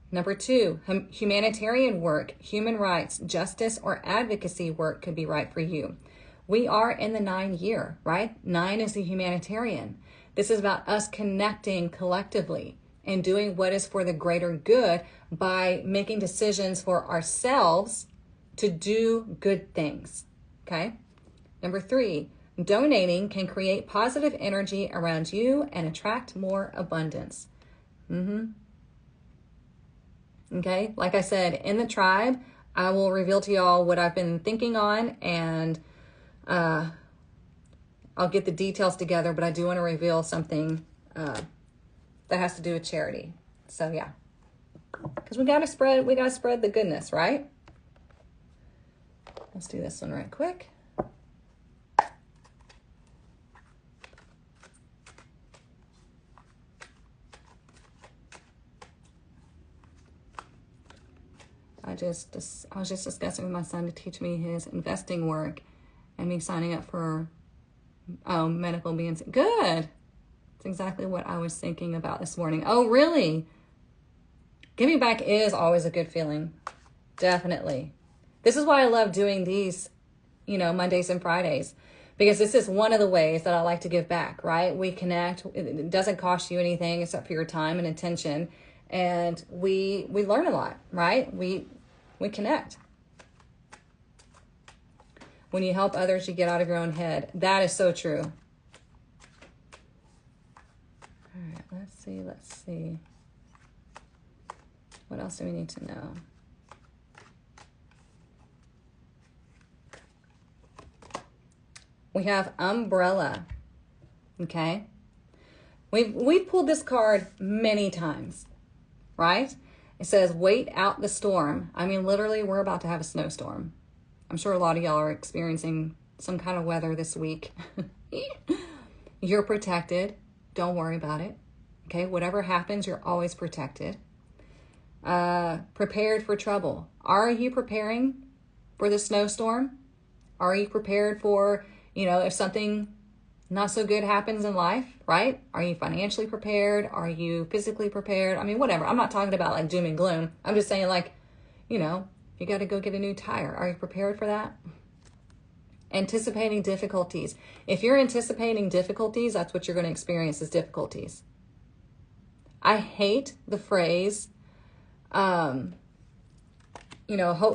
Number 2, humanitarian work, human rights, justice, or advocacy work could be right for you. We are in the 9 year, right? 9 is the humanitarian. This is about us connecting collectively and doing what is for the greater good by making decisions for ourselves to do good things, okay? Number 3, donating can create positive energy around you and attract more abundance. Okay, like I said, in the tribe, I will reveal to y'all what I've been thinking on, and I'll get the details together, but I do want to reveal something that has to do with charity. So yeah, because we gotta spread the goodness, right? Let's do this one right quick. I was just discussing with my son to teach me his investing work and me signing up for medical beings. Good. It's exactly what I was thinking about this morning. Oh, really? Giving back is always a good feeling. Definitely. This is why I love doing these, Mondays and Fridays, because this is one of the ways that I like to give back, right? We connect. It doesn't cost you anything except for your time and attention. And we learn a lot, right? We connect. When you help others, you get out of your own head. That is so true. All right, let's see. What else do we need to know? We have umbrella, okay? We've pulled this card many times, right? It says, wait out the storm. I mean, literally, we're about to have a snowstorm. I'm sure a lot of y'all are experiencing some kind of weather this week. You're protected. Don't worry about it, okay? Whatever happens, you're always protected. Prepared for trouble. Are you preparing for the snowstorm? Are you prepared for, if something not so good happens in life, right? Are you financially prepared? Are you physically prepared? I mean, whatever. I'm not talking about like doom and gloom. I'm just saying like, you got to go get a new tire. Are you prepared for that? Anticipating difficulties. If you're anticipating difficulties, that's what you're going to experience is difficulties. I hate the phrase, hope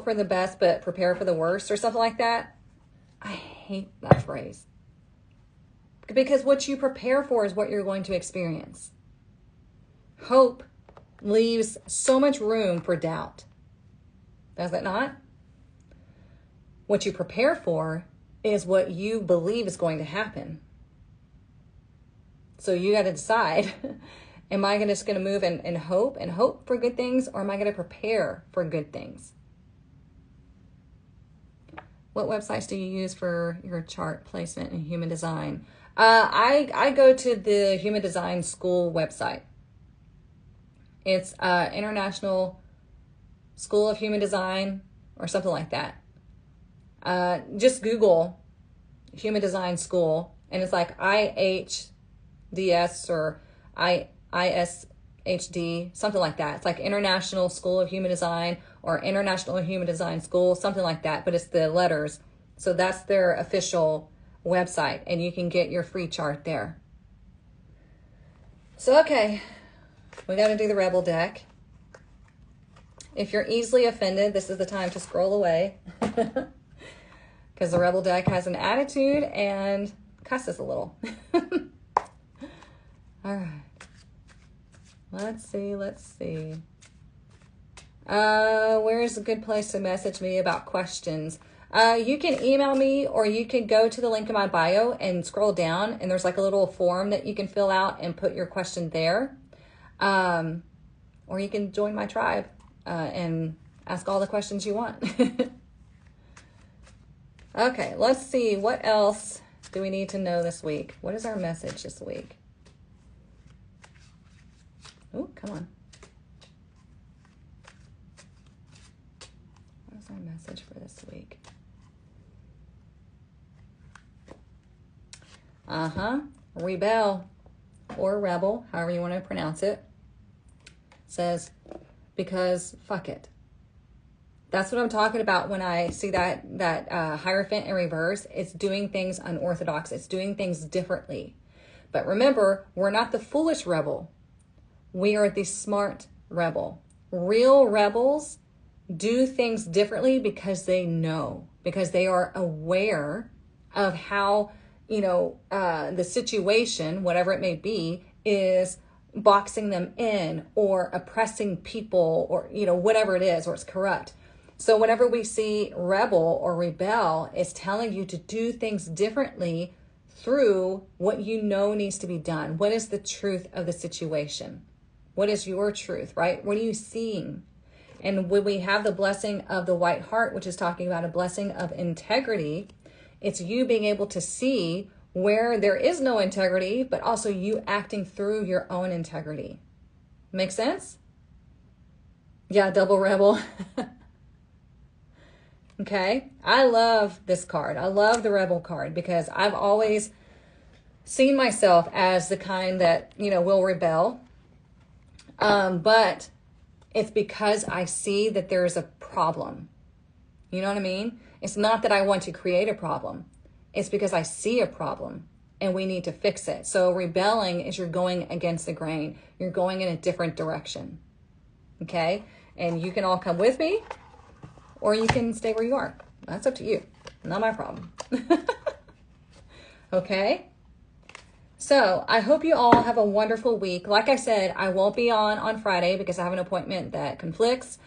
for the best, but prepare for the worst or something like that. I hate that phrase. Because what you prepare for is what you're going to experience. Hope leaves so much room for doubt. Does it not? What you prepare for is what you believe is going to happen. So you got to decide, am I just going to move and hope for good things, or am I going to prepare for good things? What websites do you use for your chart placement and human design? I go to the Human Design School website. It's International School of Human Design or something like that. Just Google Human Design School, and it's like IHDS or ISHD, something like that. It's like International School of Human Design or International Human Design School, something like that, but it's the letters. So that's their official website, and you can get your free chart there. So, okay, we got to do the Rebel deck. If you're easily offended, this is the time to scroll away because the Rebel deck has an attitude and cusses a little. All right. Let's see. Where's a good place to message me about questions? You can email me, or you can go to the link in my bio and scroll down, and there's like a little form that you can fill out and put your question there. Or you can join my tribe and ask all the questions you want. Okay, let's see. What else do we need to know this week? What is our message this week? Oh, come on. What is our message for this week? Rebel or rebel, however you want to pronounce it, says, because fuck it. That's what I'm talking about when I see that Hierophant in reverse. It's doing things unorthodox. It's doing things differently. But remember, we're not the foolish rebel. We are the smart rebel. Real rebels do things differently because they know, because they are aware of how, the situation, whatever it may be, is boxing them in or oppressing people or, whatever it is, or it's corrupt. So whenever we see rebel or rebel, it's telling you to do things differently through what you know needs to be done. What is the truth of the situation? What is your truth, right? What are you seeing? And when we have the blessing of the white heart, which is talking about a blessing of integrity, it's you being able to see where there is no integrity, but also you acting through your own integrity. Make sense? Yeah, double rebel. Okay, I love this card. I love the Rebel card because I've always seen myself as the kind that, will rebel. But it's because I see that there's a problem. You know what I mean? It's not that I want to create a problem. It's because I see a problem and we need to fix it. So rebelling is you're going against the grain. You're going in a different direction. Okay? And you can all come with me or you can stay where you are. That's up to you. Not my problem. Okay? So I hope you all have a wonderful week. Like I said, I won't be on Friday because I have an appointment that conflicts.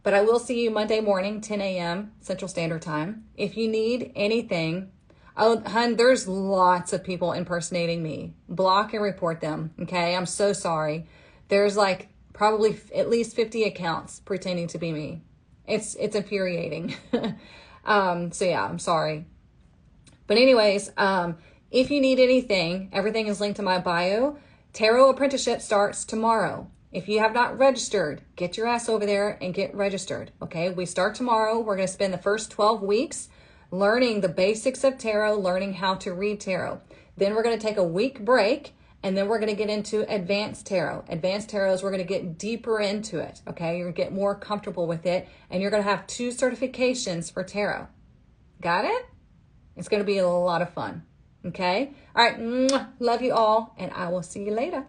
But I will see you Monday morning, 10 a.m. Central Standard Time. If you need anything, oh, hun, there's lots of people impersonating me. Block and report them, okay? I'm so sorry. There's like probably at least 50 accounts pretending to be me. It's infuriating. So yeah, I'm sorry. But anyways, if you need anything, everything is linked to my bio. Tarot Apprenticeship starts tomorrow. If you have not registered, get your ass over there and get registered, okay? We start tomorrow. We're going to spend the first 12 weeks learning the basics of tarot, learning how to read tarot. Then we're going to take a week break, and then we're going to get into advanced tarot. Advanced tarot is we're going to get deeper into it, okay? You're going to get more comfortable with it, and you're going to have 2 certifications for tarot. Got it? It's going to be a lot of fun, okay? All right, love you all, and I will see you later.